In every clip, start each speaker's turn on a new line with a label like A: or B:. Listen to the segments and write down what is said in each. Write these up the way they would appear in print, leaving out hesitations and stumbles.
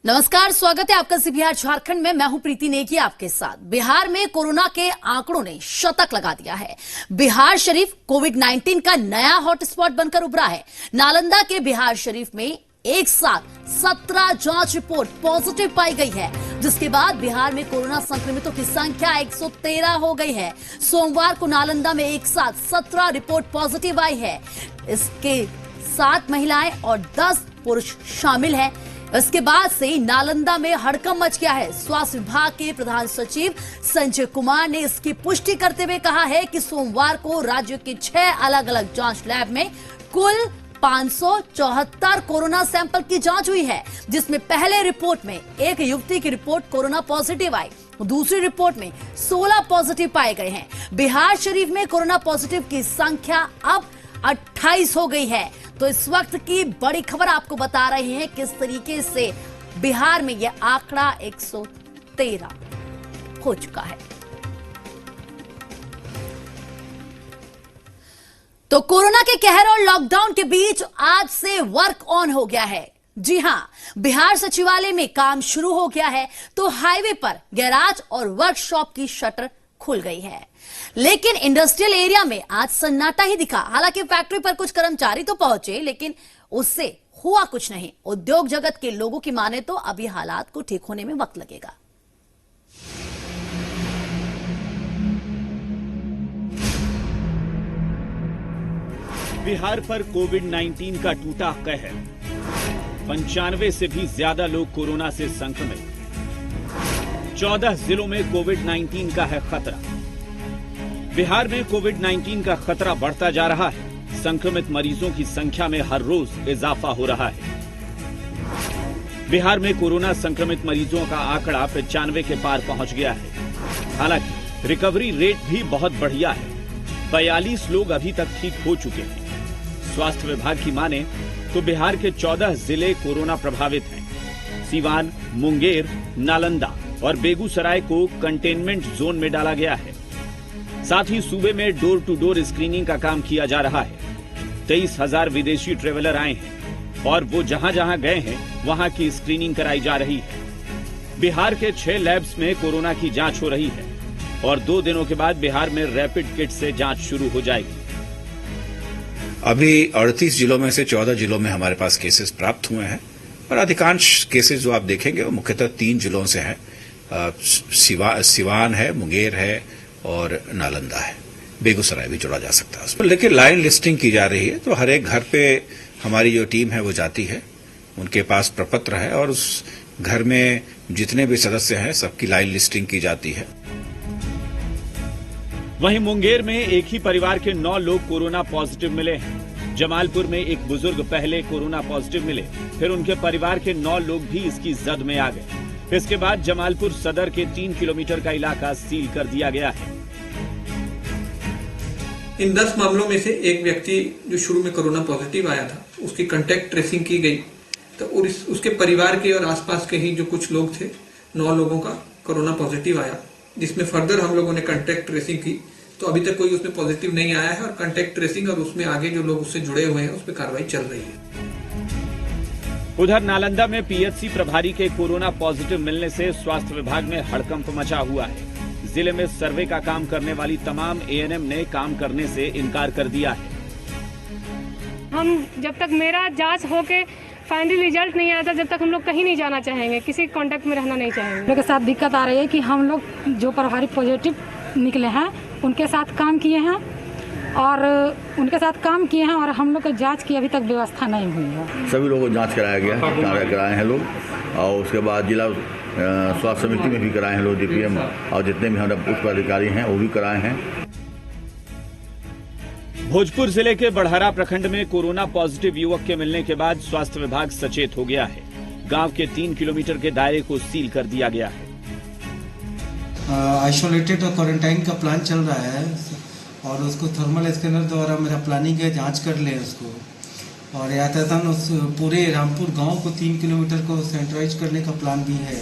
A: नमस्कार, स्वागत है आपका बिहार झारखंड में। मैं हूं प्रीति नेगी आपके साथ। बिहार में कोरोना के आंकड़ों ने शतक लगा दिया है। बिहार शरीफ कोविड-19 का नया हॉटस्पॉट बनकर उभरा है। नालंदा के बिहार शरीफ में एक साथ 17 जांच रिपोर्ट पॉजिटिव पाई गई है, जिसके बाद बिहार में कोरोना संक्रमितों की संख्या 113 हो गई है। सोमवार को नालंदा में एक साथ 17 रिपोर्ट पॉजिटिव आई है। इसके 7 महिलाएं और 10 पुरुष शामिल हैं। इसके बाद से नालंदा में हड़कंप मच गया है। स्वास्थ्य विभाग के प्रधान सचिव संजय कुमार ने इसकी पुष्टि करते हुए कहा है कि सोमवार को राज्य के 6 अलग अलग जांच लैब में कुल 574 कोरोना सैंपल की जांच हुई है, जिसमें पहले रिपोर्ट में एक युवती की रिपोर्ट कोरोना पॉजिटिव आई, दूसरी रिपोर्ट में 16 पॉजिटिव पाए गए हैं। बिहार शरीफ में कोरोना पॉजिटिव की संख्या अब 28 हो गई है। तो इस वक्त की बड़ी खबर आपको बता रहे हैं किस तरीके से बिहार में यह आंकड़ा 113 हो चुका है। तो कोरोना के कहर और लॉकडाउन के बीच आज से वर्क ऑन हो गया है। जी हां, बिहार सचिवालय में काम शुरू हो गया है। तो हाईवे पर गैराज और वर्कशॉप की शटर खुल गई है, लेकिन इंडस्ट्रियल एरिया में आज सन्नाटा ही दिखा। हालांकि फैक्ट्री पर कुछ कर्मचारी तो पहुंचे, लेकिन उससे हुआ कुछ नहीं। उद्योग जगत के लोगों की माने तो अभी हालात को ठीक होने में वक्त लगेगा।
B: बिहार पर कोविड-19 का टूटा कहर। 95 से भी ज्यादा लोग कोरोना से संक्रमित। 14 जिलों में कोविड-19 का है खतरा। बिहार में कोविड-19 का खतरा बढ़ता जा रहा है। संक्रमित मरीजों की संख्या में हर रोज इजाफा हो रहा है। बिहार में कोरोना संक्रमित मरीजों का आंकड़ा 95 के पार पहुंच गया है। हालांकि रिकवरी रेट भी बहुत बढ़िया है। 42 लोग अभी तक ठीक हो चुके हैं। स्वास्थ्य विभाग की माने तो बिहार के 14 जिले कोरोना प्रभावित हैं। सीवान, मुंगेर, नालंदा और बेगूसराय को कंटेनमेंट जोन में डाला गया है। साथ ही सूबे में डोर टू डोर स्क्रीनिंग का काम किया जा रहा है। 23,000 विदेशी ट्रेवलर आए हैं और वो जहां जहां गए हैं वहां की स्क्रीनिंग कराई जा रही है। बिहार के 6 लैब्स में कोरोना की जांच हो रही है और 2 दिनों के बाद बिहार में रैपिड किट से जांच शुरू हो जाएगी।
C: अभी 38 जिलों में से 14 जिलों में हमारे पास केसेस प्राप्त हुए हैं और अधिकांश केसेस जो आप देखेंगे वो मुख्यतः 3 जिलों से हैं। सिवान है, मुंगेर है और नालंदा है। बेगूसराय भी जोड़ा जा सकता है उसमें। लेकिन लाइन लिस्टिंग की जा रही है, तो हर एक घर पे हमारी जो टीम है वो जाती है, उनके पास प्रपत्र है और उस घर में जितने भी सदस्य हैं सबकी लाइन लिस्टिंग की जाती है।
B: वहीं मुंगेर में एक ही परिवार के 9 लोग कोरोना पॉजिटिव मिले हैं। जमालपुर में एक बुजुर्ग पहले कोरोना पॉजिटिव मिले, फिर उनके परिवार के 9 लोग भी इसकी जद में आ गए। इसके बाद जमालपुर सदर के 3 किलोमीटर का इलाका सील कर दिया गया है।
D: इन 10 मामलों में से एक व्यक्ति जो शुरू में कोरोना पॉजिटिव आया था, उसकी कांटेक्ट ट्रेसिंग की गई, तो उसके परिवार के और आसपास के ही जो कुछ लोग थे, 9 लोगों का कोरोना पॉजिटिव आया, जिसमें फर्दर हम लोगों ने कांटेक्ट ट्रेसिंग की। तो अभी तक कोई उसमें पॉजिटिव नहीं आया है और कांटेक्ट ट्रेसिंग और उसमें आगे जो लोग उससे जुड़े हुए हैं उस पर कार्रवाई चल रही है।
B: उधर नालंदा में पीएचसी प्रभारी के कोरोना पॉजिटिव मिलने से स्वास्थ्य विभाग में हड़कंप मचा हुआ है। जिले में सर्वे का काम करने वाली तमाम एएनएम ने काम करने से इनकार कर दिया है।
E: हम जब तक मेरा जांच होके फाइनल रिजल्ट नहीं आता, जब तक हम लोग कहीं नहीं जाना चाहेंगे, किसी कांटेक्ट में रहना नहीं चाहेंगे।
F: लोग के साथ दिक्कत आ रही है कि हम लोग जो प्रभारी पॉजिटिव निकले हैं उनके साथ काम किए हैं और हम लोग को जांच की अभी तक व्यवस्था नहीं हुई है।
G: सभी लोगों को जांच कराया गया, कराए हैं लोग, और उसके बाद जिला स्वास्थ्य समिति में भी कराए हैं लोग, डीपीएम और जितने भी हमारे उच्च पदाधिकारी हैं वो भी कराए हैं।
B: भोजपुर जिले के बड़हरा प्रखंड में कोरोना पॉजिटिव युवक के मिलने के बाद स्वास्थ्य विभाग सचेत हो गया है। गांव के 3 किलोमीटर के दायरे को सील कर दिया गया है।
H: आइसोलेटेड और क्वारंटाइन का प्लान चल रहा है और उसको थर्मल स्कैनर द्वारा मेरा प्लानिंग है जांच कर ले उसको, और यातायात उस पूरे रामपुर गांव को 3 किलोमीटर को सैनिटाइज करने का प्लान भी है।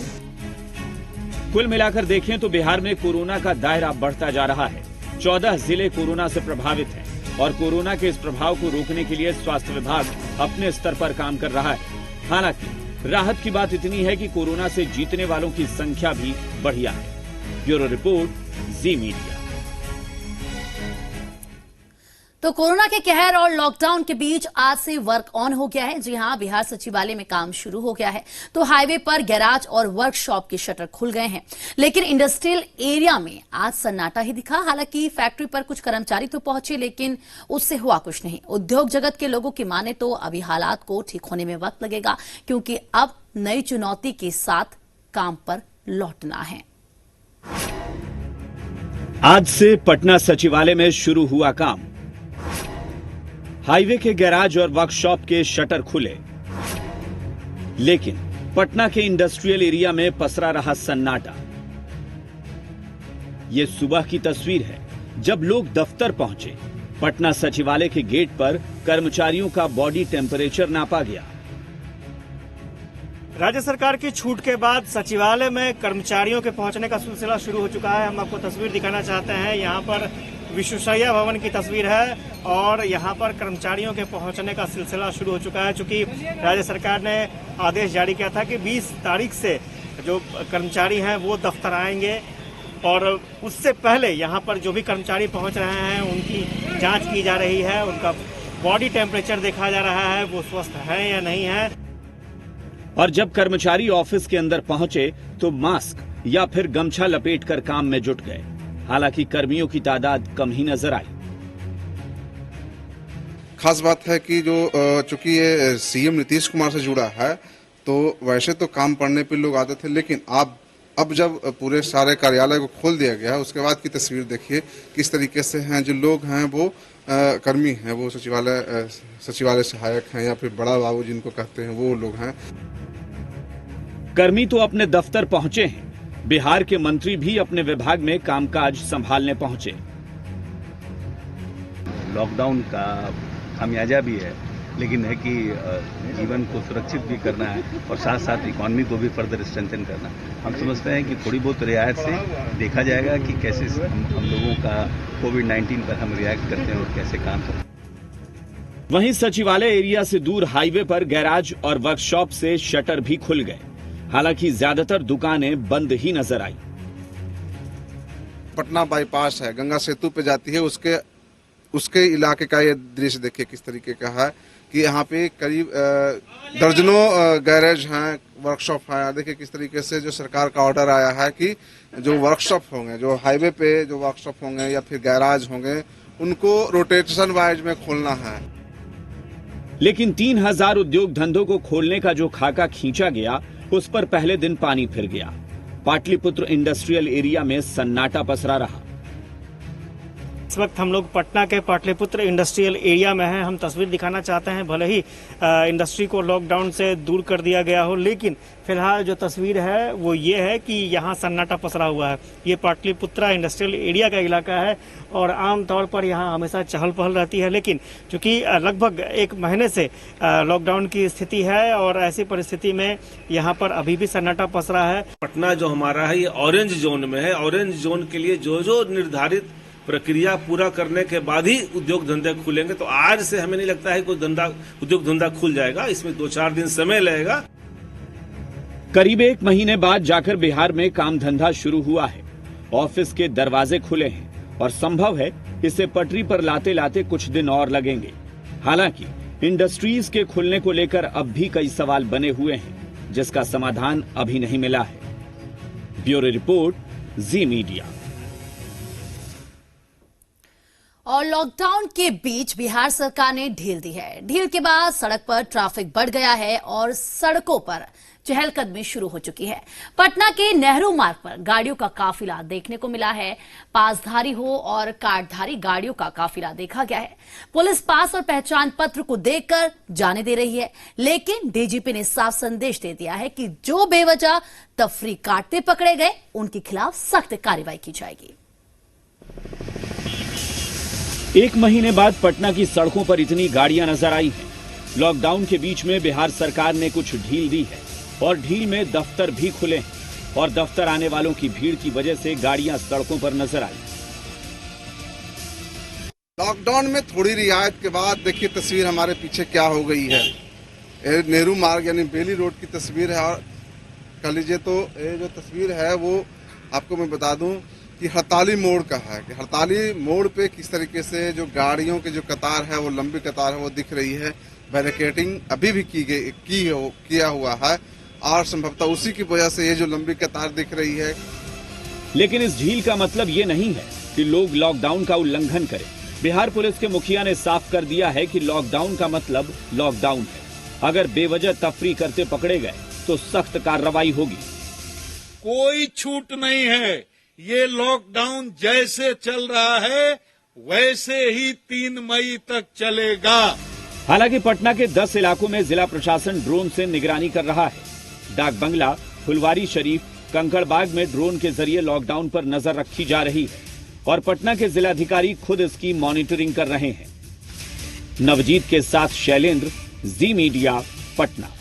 B: कुल मिलाकर देखें तो बिहार में कोरोना का दायरा बढ़ता जा रहा है। 14 जिले कोरोना से प्रभावित हैं और कोरोना के इस प्रभाव को रोकने के लिए स्वास्थ्य विभाग अपने स्तर पर काम कर रहा है। हालांकि राहत की बात इतनी है कि कोरोना से जीतने वालों की संख्या भी बढ़िया है। ब्यूरो रिपोर्ट, जी मीडिया।
A: तो कोरोना के कहर और लॉकडाउन के बीच आज से वर्क ऑन हो गया है। जी हां, बिहार सचिवालय में काम शुरू हो गया है। तो हाईवे पर गैराज और वर्कशॉप के शटर खुल गए हैं, लेकिन इंडस्ट्रियल एरिया में आज सन्नाटा ही दिखा। हालांकि फैक्ट्री पर कुछ कर्मचारी तो पहुंचे, लेकिन उससे हुआ कुछ नहीं। उद्योग जगत के लोगों की माने तो अभी हालात को ठीक होने में वक्त लगेगा, क्योंकि अब नई चुनौती के साथ काम पर लौटना है।
B: आज से पटना सचिवालय में शुरू हुआ काम। हाईवे के गैराज और वर्कशॉप के शटर खुले, लेकिन पटना के इंडस्ट्रियल एरिया में पसरा रहा सन्नाटा। यह सुबह की तस्वीर है, जब लोग दफ्तर पहुंचे। पटना सचिवालय के गेट पर कर्मचारियों का बॉडी टेम्परेचर नापा गया।
I: राज्य सरकार की छूट के बाद सचिवालय में कर्मचारियों के पहुंचने का सिलसिला शुरू हो चुका है। हम आपको तस्वीर दिखाना चाहते हैं। यहाँ पर विश्वेश्वरैया भवन की तस्वीर है और यहाँ पर कर्मचारियों के पहुंचने का सिलसिला शुरू हो चुका है। चूंकि राज्य सरकार ने आदेश जारी किया था कि 20 तारीख से जो कर्मचारी हैं वो दफ्तर आएंगे, और उससे पहले यहाँ पर जो भी कर्मचारी पहुँच रहे हैं उनकी जाँच की जा रही है, उनका बॉडी टेम्परेचर देखा जा रहा है, वो स्वस्थ है या नहीं है।
B: और जब कर्मचारी ऑफिस के अंदर पहुंचे तो मास्क या फिर गमछा लपेटकर काम में जुट गए। हालांकि कर्मियों की तादाद कम ही नजर आई।
J: खास बात है कि जो चूंकि ये सीएम नीतीश कुमार से जुड़ा है, तो वैसे तो काम पड़ने पे लोग आते थे, लेकिन अब जब पूरे सारे कार्यालय को खोल दिया गया है, उसके बाद की तस्वीर देखिए किस तरीके से हैं। जो लोग हैं वो कर्मी हैं, वो सचिवालय सहायक हैं या फिर बड़ा बाबू जिनको कहते हैं, वो लोग हैं।
B: कर्मी तो अपने दफ्तर पहुंचे हैं, बिहार के मंत्री भी अपने विभाग में कामकाज संभालने पहुंचे।
K: लॉकडाउन का खामियाजा भी है, लेकिन है कि जीवन को सुरक्षित भी करना है और साथ साथ इकोनॉमी को भी फर्दर स्ट्रेंथन करना। हम समझते हैं कि थोड़ी बहुत रियायत से देखा जाएगा कि कैसे हम लोगों का कोविड-19 पर हम रिएक्ट करते हैं और कैसे काम करते हैं।
B: वहीं सचिवालय एरिया से दूर हाईवे पर गैराज और वर्कशॉप से शटर भी खुल गए। हालांकि ज्यादातर दुकानें बंद ही नजर आई।
J: पटना बाईपास है, गंगा सेतु पे जाती है, उसके इलाके का ये दृश्य देखिए किस तरीके का है कि यहाँ पे करीब दर्जनों गैरेज हैं, वर्कशॉप हैं। देखिए किस तरीके से जो सरकार का ऑर्डर आया है कि जो वर्कशॉप होंगे, जो हाईवे पे जो वर्कशॉप होंगे या फिर गैराज होंगे, उनको रोटेशन वाइज में खोलना है।
B: लेकिन 3000 उद्योग धंधों को खोलने का जो खाका खींचा गया, उस पर पहले दिन पानी फिर गया। पाटलिपुत्र इंडस्ट्रियल एरिया में सन्नाटा पसरा रहा।
I: इस वक्त हम लोग पटना के पाटलिपुत्र इंडस्ट्रियल एरिया में हैं। हम तस्वीर दिखाना चाहते हैं, भले ही इंडस्ट्री को लॉकडाउन से दूर कर दिया गया हो, लेकिन फिलहाल जो तस्वीर है वो ये है कि यहाँ सन्नाटा पसरा हुआ है। ये पाटलिपुत्रा इंडस्ट्रियल एरिया का इलाका है और आमतौर पर यहाँ हमेशा चहल पहल रहती है, लेकिन चूंकि लगभग 1 महीने से लॉकडाउन की स्थिति है और ऐसी परिस्थिति में यहाँ पर अभी भी सन्नाटा पसरा है।
L: पटना जो हमारा है ये ऑरेंज जोन में है। ऑरेंज जोन के लिए जो निर्धारित प्रक्रिया पूरा करने के बाद ही उद्योग धंधे खुलेंगे। तो आज से हमें नहीं लगता है कोई उद्योग धंधा खुल जाएगा, इसमें 2-4 दिन समय लगेगा।
B: करीब 1 महीने बाद जाकर बिहार में काम धंधा शुरू हुआ है। ऑफिस के दरवाजे खुले हैं और संभव है इसे पटरी पर लाते लाते कुछ दिन और लगेंगे। हालांकि इंडस्ट्रीज के खुलने को लेकर अब भी कई सवाल बने हुए हैं, जिसका समाधान अभी नहीं मिला है। ब्यूरो रिपोर्ट, जी मीडिया।
A: और लॉकडाउन के बीच बिहार सरकार ने ढील दी है। ढील के बाद सड़क पर ट्रैफिक बढ़ गया है और सड़कों पर चहलकदमी शुरू हो चुकी है। पटना के नेहरू मार्ग पर गाड़ियों का काफिला देखने को मिला है। पासधारी हो और कार्डधारी गाड़ियों का काफिला देखा गया है। पुलिस पास और पहचान पत्र को देखकर जाने दे रही है, लेकिन डीजीपी ने साफ संदेश दे दिया है कि जो बेवजह तफरी काटते पकड़े गए उनके खिलाफ सख्त कार्रवाई की जाएगी।
B: 1 महीने बाद पटना की सड़कों पर इतनी गाड़ियां नजर आई हैं। लॉकडाउन के बीच में बिहार सरकार ने कुछ ढील दी है और ढील में दफ्तर भी खुले हैं और दफ्तर आने वालों की भीड़ की वजह से गाड़ियां सड़कों पर नजर आई।
J: लॉकडाउन में थोड़ी रियायत के बाद देखिए तस्वीर हमारे पीछे क्या हो गई है। नेहरू मार्ग यानी बेली रोड की तस्वीर है। और कह लीजिए तो ये जो तस्वीर है वो आपको मैं बता दूं कि हड़ताली मोड़ का है कि हड़ताली मोड़ पे किस तरीके से जो गाड़ियों की जो कतार है वो लंबी कतार है वो दिख रही है। बैरिकेडिंग अभी भी किया हुआ है और संभवतः उसी की वजह से ये जो लंबी कतार दिख रही है।
B: लेकिन इस ढील का मतलब ये नहीं है कि लोग लॉकडाउन का उल्लंघन करें। बिहार पुलिस के मुखिया ने साफ कर दिया है कि लॉकडाउन का मतलब लॉकडाउन है। अगर बेवजह तफरी करते पकड़े गए तो सख्त कार्रवाई होगी।
M: कोई छूट नहीं है। ये लॉकडाउन जैसे चल रहा है वैसे ही 3 मई तक चलेगा।
B: हालांकि पटना के 10 इलाकों में जिला प्रशासन ड्रोन से निगरानी कर रहा है। डाक बंगला, फुलवारी शरीफ, कंकड़बाग में ड्रोन के जरिए लॉकडाउन पर नजर रखी जा रही है और पटना के जिलाधिकारी खुद इसकी मॉनिटरिंग कर रहे हैं। नवजीत के साथ शैलेंद्र, जी मीडिया, पटना।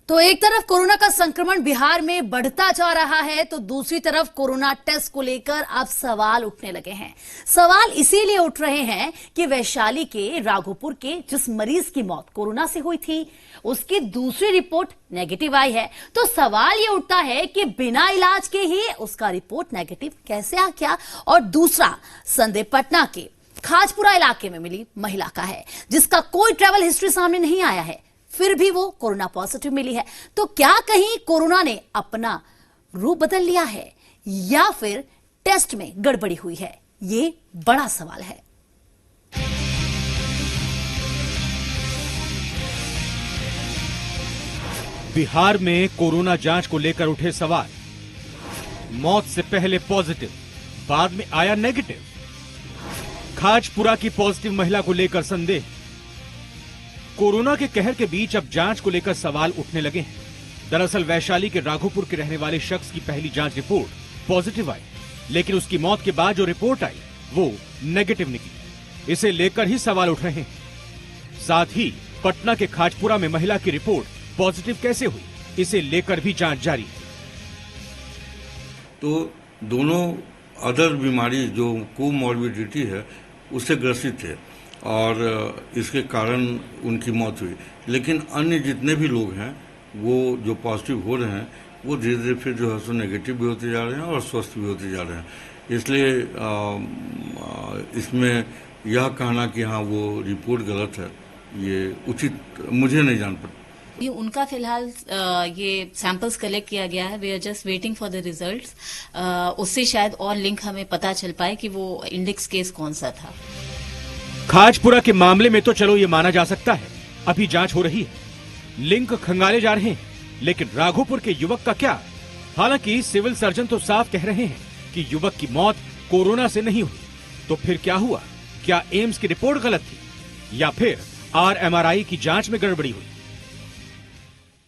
A: तो एक तरफ कोरोना का संक्रमण बिहार में बढ़ता जा रहा है तो दूसरी तरफ कोरोना टेस्ट को लेकर अब सवाल उठने लगे हैं। सवाल इसीलिए उठ रहे हैं कि वैशाली के राघोपुर के जिस मरीज की मौत कोरोना से हुई थी उसकी दूसरी रिपोर्ट नेगेटिव आई है। तो सवाल ये उठता है कि बिना इलाज के ही उसका रिपोर्ट नेगेटिव कैसे आ गया। और दूसरा संदेह पटना के खाजपुरा इलाके में मिली महिला का है जिसका कोई ट्रैवल हिस्ट्री सामने नहीं आया है, फिर भी वो कोरोना पॉजिटिव मिली है। तो क्या कहीं कोरोना ने अपना रूप बदल लिया है या फिर टेस्ट में गड़बड़ी हुई है? ये बड़ा सवाल है।
N: बिहार में कोरोना जांच को लेकर उठे सवाल। मौत से पहले पॉजिटिव, बाद में आया नेगेटिव। खाजपुरा की पॉजिटिव महिला को लेकर संदेह। कोरोना के कहर के बीच अब जांच को लेकर सवाल उठने लगे हैं। दरअसल वैशाली के राघोपुर के रहने वाले शख्स की पहली जांच रिपोर्ट पॉजिटिव आई, लेकिन उसकी मौत के बाद जो रिपोर्ट आई वो नेगेटिव निकली। इसे लेकर ही सवाल उठ रहे हैं। साथ ही पटना के खाजपुरा में महिला की रिपोर्ट पॉजिटिव कैसे हुई, इसे लेकर भी जांच जारी है।
O: तो दोनों अदर बीमारी जो कोमॉर्बिडिटी है उससे ग्रसित थे और इसके कारण उनकी मौत हुई। लेकिन अन्य जितने भी लोग हैं वो जो पॉजिटिव हो रहे हैं वो धीरे धीरे फिर जो है सो नेगेटिव भी होते जा रहे हैं और स्वस्थ भी होते जा रहे हैं। इसलिए इसमें यह कहना कि हाँ वो रिपोर्ट गलत है ये उचित मुझे नहीं जान पड़ता।
P: उनका फिलहाल ये सैंपल्स कलेक्ट किया गया है। We are just waiting for the results. उससे शायद और लिंक हमें पता चल पाए कि वो इंडेक्स केस कौन सा था।
N: खाजपुरा के मामले में तो चलो ये माना जा सकता है, अभी जांच हो रही है, लिंक खंगाले जा रहे हैं। लेकिन राघोपुर के युवक का क्या? हालांकि सिविल सर्जन तो साफ कह रहे हैं कि युवक की मौत कोरोना से नहीं हुई। तो फिर क्या हुआ? क्या एम्स की रिपोर्ट गलत थी या फिर RMRI की जांच में गड़बड़ी हुई?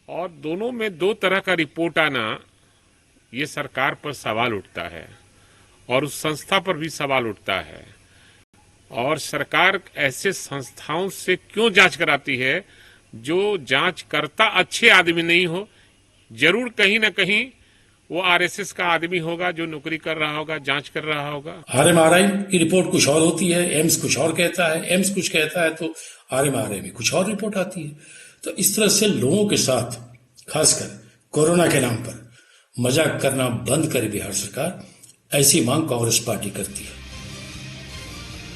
Q: और दोनों में 2 तरह का रिपोर्ट आना ये सरकार पर सवाल उठता है और उस संस्था पर भी सवाल उठता है। और सरकार ऐसे संस्थाओं से क्यों जांच कराती है जो जांचकर्ता अच्छे आदमी नहीं हो? जरूर कहीं ना कहीं वो RSS का आदमी होगा जो नौकरी कर रहा होगा, जांच कर रहा होगा।
R: RMRI की रिपोर्ट कुछ और होती है, एम्स कुछ और कहता है, एम्स कुछ कहता है तो RMRI में कुछ और रिपोर्ट आती है। तो इस तरह से लोगों के साथ खासकर कोरोना के नाम पर मजाक करना बंद करे बिहार सरकार, ऐसी मांग कांग्रेस पार्टी करती है।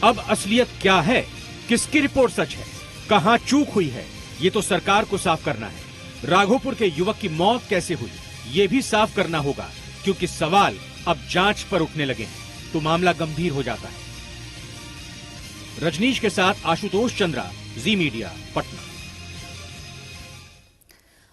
N: अब असलियत क्या है? किसकी रिपोर्ट सच है? कहां चूक हुई है? ये तो सरकार को साफ करना है। राघोपुर के युवक की मौत कैसे हुई ये भी साफ करना होगा, क्योंकि सवाल अब जांच पर उठने लगे हैं तो मामला गंभीर हो जाता है। रजनीश के साथ आशुतोष चंद्रा, जी मीडिया, पटना।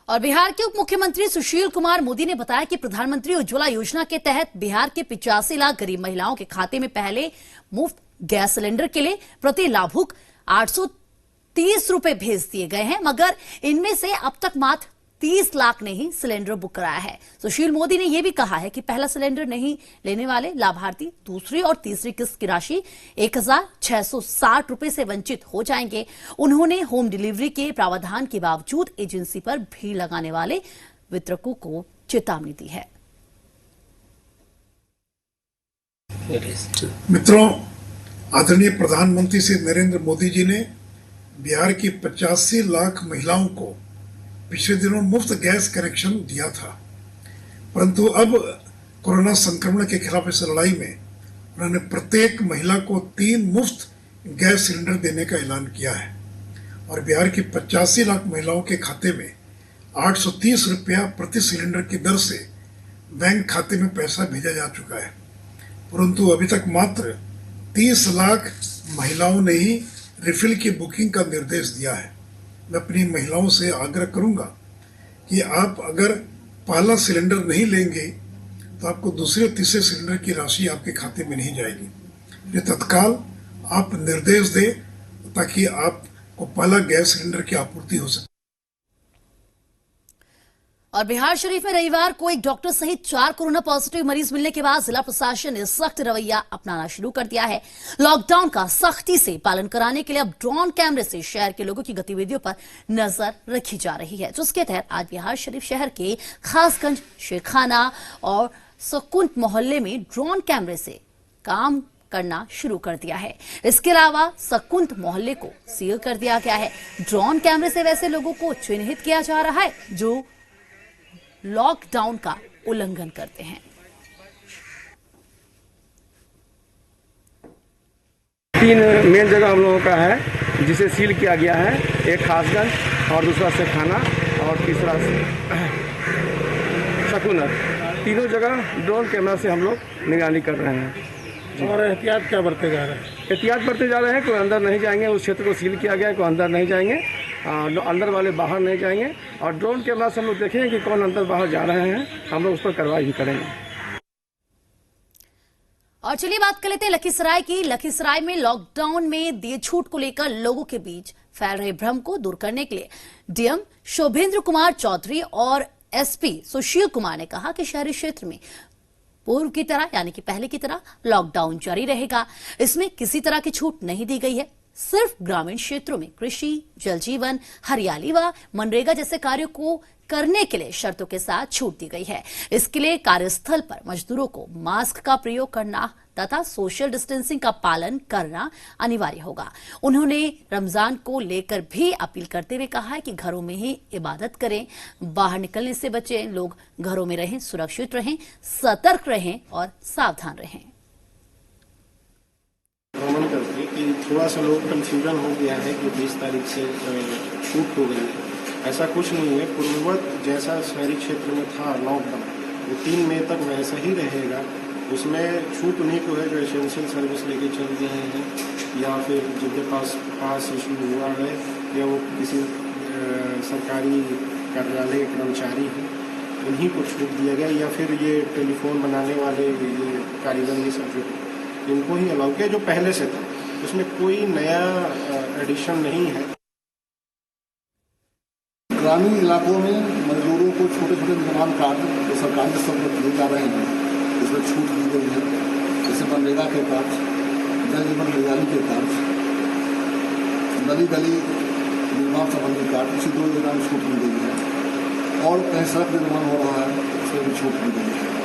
A: और बिहार के उप मुख्यमंत्री सुशील कुमार मोदी ने बताया कि प्रधानमंत्री उज्ज्वला योजना के तहत बिहार के 85 लाख गरीब महिलाओं के खाते में पहले मुफ्त गैस सिलेंडर के लिए प्रति लाभुक 830 रुपए भेज दिए गए हैं, मगर इनमें से अब तक मात्र 30 लाख ने ही सिलेंडर बुक कराया है। सुशील मोदी ने यह भी कहा है कि पहला सिलेंडर नहीं लेने वाले लाभार्थी दूसरी और तीसरी किस्त की राशि 1660 रुपए से वंचित हो जाएंगे। उन्होंने होम डिलीवरी के प्रावधान के बावजूद एजेंसी पर भीड़ लगाने वाले वितरकों को चेतावनी दी है।
S: मित्रों, आदरणीय प्रधानमंत्री श्री नरेंद्र मोदी जी ने बिहार की 85 लाख महिलाओं को पिछले दिनों मुफ्त गैस कनेक्शन दिया था, परंतु अब कोरोना संक्रमण के खिलाफ इस लड़ाई में उन्होंने प्रत्येक महिला को 3 मुफ्त गैस सिलेंडर देने का ऐलान किया है और बिहार की 85 लाख महिलाओं के खाते में 830 रुपया प्रति सिलेंडर की दर से बैंक खाते में पैसा भेजा जा चुका है, परंतु अभी तक मात्र 30 लाख महिलाओं ने ही रिफिल की बुकिंग का निर्देश दिया है। मैं अपनी महिलाओं से आग्रह करूंगा कि आप अगर पहला सिलेंडर नहीं लेंगे तो आपको दूसरे तीसरे सिलेंडर की राशि आपके खाते में नहीं जाएगी। ये तत्काल आप निर्देश दें ताकि आपको पहला गैस सिलेंडर की आपूर्ति हो सके।
A: और बिहार शरीफ में रविवार को एक डॉक्टर सहित 4 कोरोना पॉजिटिव मरीज मिलने के बाद जिला प्रशासन ने सख्त रवैया अपनाना शुरू कर दिया है। लॉकडाउन का सख्ती से पालन कराने के लिए अब ड्रोन कैमरे से शहर के लोगों की गतिविधियों पर नजर रखी जा रही है, जिसके तहत आज बिहार शरीफ शहर के खासगंज, शेखाना और सकुंत मोहल्ले में ड्रोन कैमरे से काम करना शुरू कर दिया है। इसके अलावा सकुंत मोहल्ले को सील कर दिया गया है। ड्रोन कैमरे से वैसे लोगों को चिन्हित किया जा रहा है जो लॉकडाउन का उल्लंघन करते हैं।
T: 3 मेन जगह हम लोगों का है जिसे सील किया गया है, एक खासगंज और दूसरा शेखाना और तीसरा शकुनत। तीनों जगह ड्रोन कैमरा से हम लोग निगरानी कर रहे हैं।
R: और एहतियात क्या बरते जा रहे हैं?
T: एहतियात बरते जा रहे हैं, कोई अंदर नहीं जाएंगे, उस क्षेत्र को सील किया गया है, कोई अंदर नहीं जाएंगे, अंदर वाले बाहर नहीं जाएंगे। और ड्रोन कैमरा से हम लोग देखेंगे कि कौन अंदर बाहर जा रहे हैं, हम लोग उस पर कार्रवाई भी करेंगे।
A: और चलिए बात कर लेते हैं लखीसराय की। लखीसराय में लॉकडाउन में दिए छूट को लेकर लोगों के बीच फैल रहे भ्रम को दूर करने के लिए डीएम शोभेंद्र कुमार चौधरी और एसपी सुशील कुमार ने कहा कि शहरी क्षेत्र में पूर्व की तरह यानी कि पहले की तरह लॉकडाउन जारी रहेगा। इसमें किसी तरह की छूट नहीं दी गई है। सिर्फ ग्रामीण क्षेत्रों में कृषि, जल जीवन, हरियाली व मनरेगा जैसे कार्यों को करने के लिए शर्तों के साथ छूट दी गई है। इसके लिए कार्यस्थल पर मजदूरों को मास्क का प्रयोग करना तथा सोशल डिस्टेंसिंग का पालन करना अनिवार्य होगा। उन्होंने रमजान को लेकर भी अपील करते हुए कहा है कि घरों में ही इबादत करें, बाहर निकलने से बचें, लोग घरों में रहें, सुरक्षित रहें, सतर्क रहें और सावधान रहें।
U: भ्रमण करके कि थोड़ा सा लोग कंफ्यूजन हो गया है कि 20 तारीख से छूट हो गई है। ऐसा कुछ नहीं है। पूर्ववत जैसा शहरी क्षेत्र में था लॉकडाउन, वो 3 मई तक वैसा ही रहेगा। उसमें छूट उन्हीं को है जो एसेंशियल सर्विस लेके चल रहे हैं या फिर जिनके पास इशू हुआ है या वो किसी सरकारी कार्यालय के कर्मचारी हैं, उन्हीं को छूट दिया गया। या फिर ये टेलीफोन बनाने वाले ये कारीगर ये सब जो इनको ही अलाउ किया जो पहले से था। उसमें कोई नया एडिशन नहीं है।
V: ग्रामीण इलाकों में मजदूरों को छोटे छोटे निर्माण कार्य जो सरकार के सब दिए जा रहे हैं, इसमें छूट दी गई है। जैसे मनरेगा के कार्य, जल जीवन हरियाली के कार्य, गली गली निर्माण संबंधी कार्य, इसी 2 योजना में छूट दी गई है। और कहीं सड़क निर्माण हो रहा है, उसमें भी छूट दी गई है।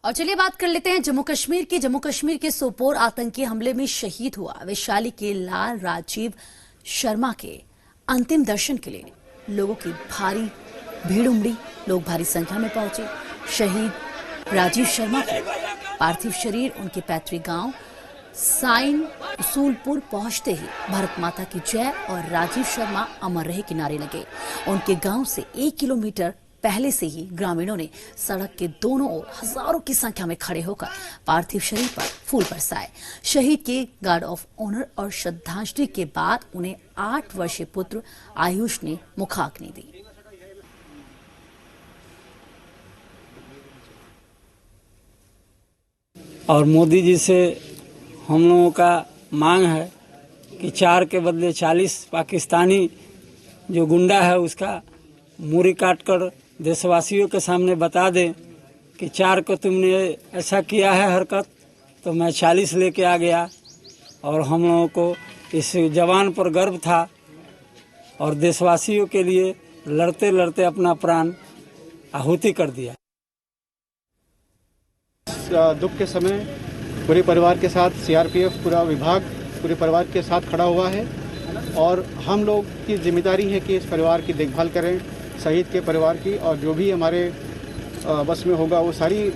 A: और चलिए बात कर लेते हैं जम्मू कश्मीर की। जम्मू कश्मीर के सोपोर आतंकी हमले में शहीद हुआ वैशाली के लाल राजीव शर्मा के अंतिम दर्शन के लिए लोगों की भारी भीड़ उमड़ी। लोग भारी संख्या में पहुंचे। शहीद राजीव शर्मा के पार्थिव शरीर उनके पैतृक गांव साइन उसूलपुर पहुंचते ही भारत माता की जय और राजीव शर्मा अमर रहे के नारे लगे। उनके गांव से 1 किलोमीटर पहले से ही ग्रामीणों ने सड़क के दोनों ओर हजारों की संख्या में खड़े होकर पार्थिव शरीर पर फूल बरसाए। शहीद के गार्ड ऑफ ऑनर और श्रद्धांजलि के बाद उन्हें 8 वर्षीय पुत्र आयुष ने मुखाग्नि दी।
W: और मोदी जी से हम लोगों का मांग है कि 4 के बदले 40 पाकिस्तानी जो गुंडा है उसका मूरी काटकर देशवासियों के सामने बता दें कि 4 को तुमने ऐसा किया है हरकत, तो मैं 40 लेके आ गया। और हम लोगों को इस जवान पर गर्व था और देशवासियों के लिए लड़ते लड़ते अपना प्राण आहुति कर दिया।
X: दुख के समय पूरे परिवार के साथ सीआरपीएफ पूरा विभाग
C: पूरे परिवार के साथ खड़ा हुआ है और हम लोग की जिम्मेदारी है कि इस परिवार की देखभाल करें, शहीद के परिवार की, और जो भी हमारे बस में होगा वो सारी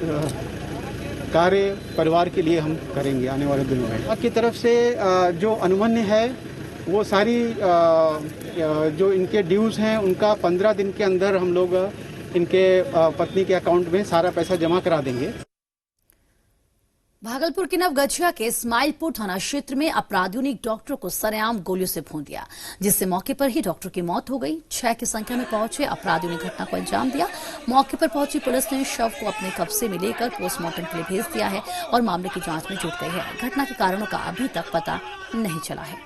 C: कार्य परिवार के लिए हम करेंगे आने वाले दिनों में। आपकी तरफ से जो अनुमन्य है वो सारी जो इनके ड्यूज़ हैं उनका 15 दिन के अंदर हम लोग इनके पत्नी के अकाउंट में सारा पैसा जमा करा देंगे।
A: भागलपुर के नवगछिया के इस्माइलपुर थाना क्षेत्र में अपराधियों ने एक डॉक्टर को सरेआम गोलियों से भून दिया, जिससे मौके पर ही डॉक्टर की मौत हो गई। 6 की संख्या में पहुंचे अपराधियों ने घटना को अंजाम दिया। मौके पर पहुंची पुलिस ने शव को अपने कब्जे में लेकर पोस्टमार्टम के लिए भेज दिया है और मामले की जांच में जुट गई है। घटना के कारणों का अभी तक पता नहीं चला है।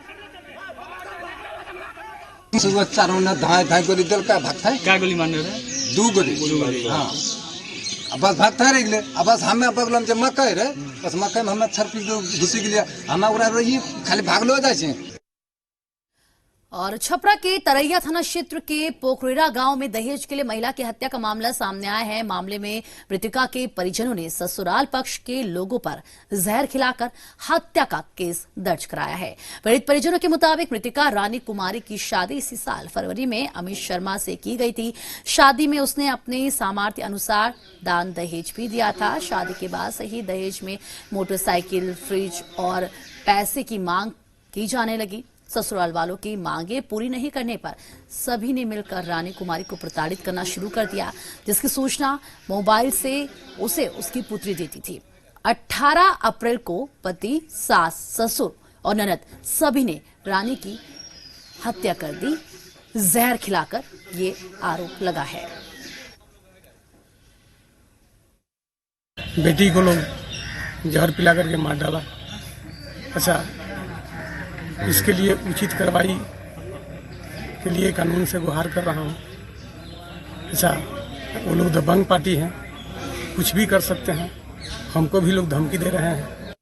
D: सुबह 4 धाए गोली दिल का भागता है, क्या गोली मारने रहे? 2 गोली। हाँ, बस भागता रहे। बस हमें बगल में मकई रहे, बस मकई में हमें छरपी घुसी गया, हमें उड़ा रही खाली भागलो जाए।
A: और छपरा के तरैया थाना क्षेत्र के पोखरेरा गांव में दहेज के लिए महिला की हत्या का मामला सामने आया है। मामले में मृतका के परिजनों ने ससुराल पक्ष के लोगों पर जहर खिलाकर हत्या का केस दर्ज कराया है। पीड़ित परिजनों के मुताबिक मृतका रानी कुमारी की शादी इसी साल फरवरी में अमित शर्मा से की गई थी। शादी में उसने अपने सामर्थ्य अनुसार दान दहेज भी दिया था। शादी के बाद से ही दहेज में मोटरसाइकिल, फ्रिज और पैसे की मांग की जाने लगी। ससुराल वालों की मांगे पूरी नहीं करने पर सभी ने मिलकर रानी कुमारी को प्रताड़ित करना शुरू कर दिया, जिसकी सूचना मोबाइल से उसे उसकी पुत्री देती थी। 18 अप्रैल को पति, सास, ससुर और ननद सभी ने रानी की हत्या कर दी, जहर खिलाकर, ये आरोप लगा है।
T: बेटी को लोग जहर पिला करके मार डाला। अच्छा, इसके लिए उचित कार्रवाई के लिए कानून से गुहार कर रहा हूँ। अच्छा, वो लोग दबंग पार्टी हैं, कुछ भी कर सकते हैं, हमको भी लोग धमकी दे रहे हैं।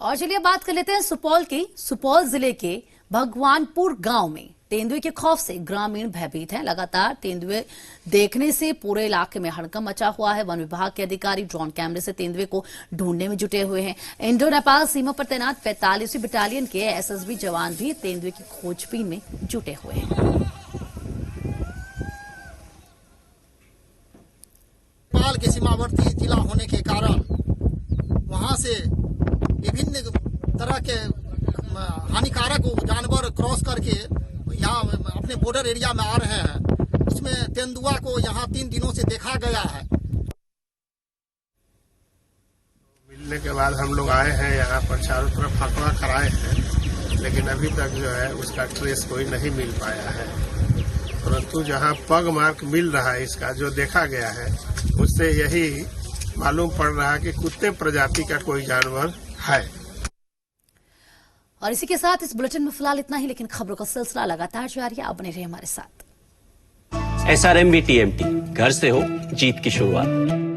A: और चलिए बात कर लेते हैं सुपौल की। सुपौल जिले के भगवानपुर गांव में तेंदुए के खौफ से ग्रामीण भयभीत हैं। लगातार तेंदुए देखने से पूरे इलाके में हड़कंप मचा हुआ है। वन विभाग के अधिकारी ड्रोन कैमरे से तेंदुए को ढूंढने में जुटे हुए हैं। इंडो नेपाल सीमा पर तैनात 45वीं बटालियन के एसएसबी जवान भी तेंदुए की खोजबीन में जुटे हुए हैं।
E: नेपाल के सीमावर्ती जिला होने के कारण वहां से विभिन्न तरह के हानिकारक जानवर क्रॉस करके यहाँ अपने बॉर्डर एरिया में आ रहे हैं। उसमें तेंदुआ को यहाँ 3 दिनों से देखा गया है।
X: मिलने के बाद हम लोग आए हैं यहाँ पर, चारों तरफ आंकड़ा कराए हैं, लेकिन अभी तक जो है उसका ट्रेस कोई नहीं मिल पाया है। परंतु जहाँ पग मार्क मिल रहा है इसका, जो देखा गया है, उससे यही मालूम पड़ रहा है कि कुत्ते प्रजाति का कोई जानवर है।
A: और इसी के साथ इस बुलेटिन में फिलहाल इतना ही, लेकिन खबरों का सिलसिला लगातार जारी है। आप बने रहिए हमारे साथ।
Y: SRMB TMT, घर से हो जीत की शुरुआत।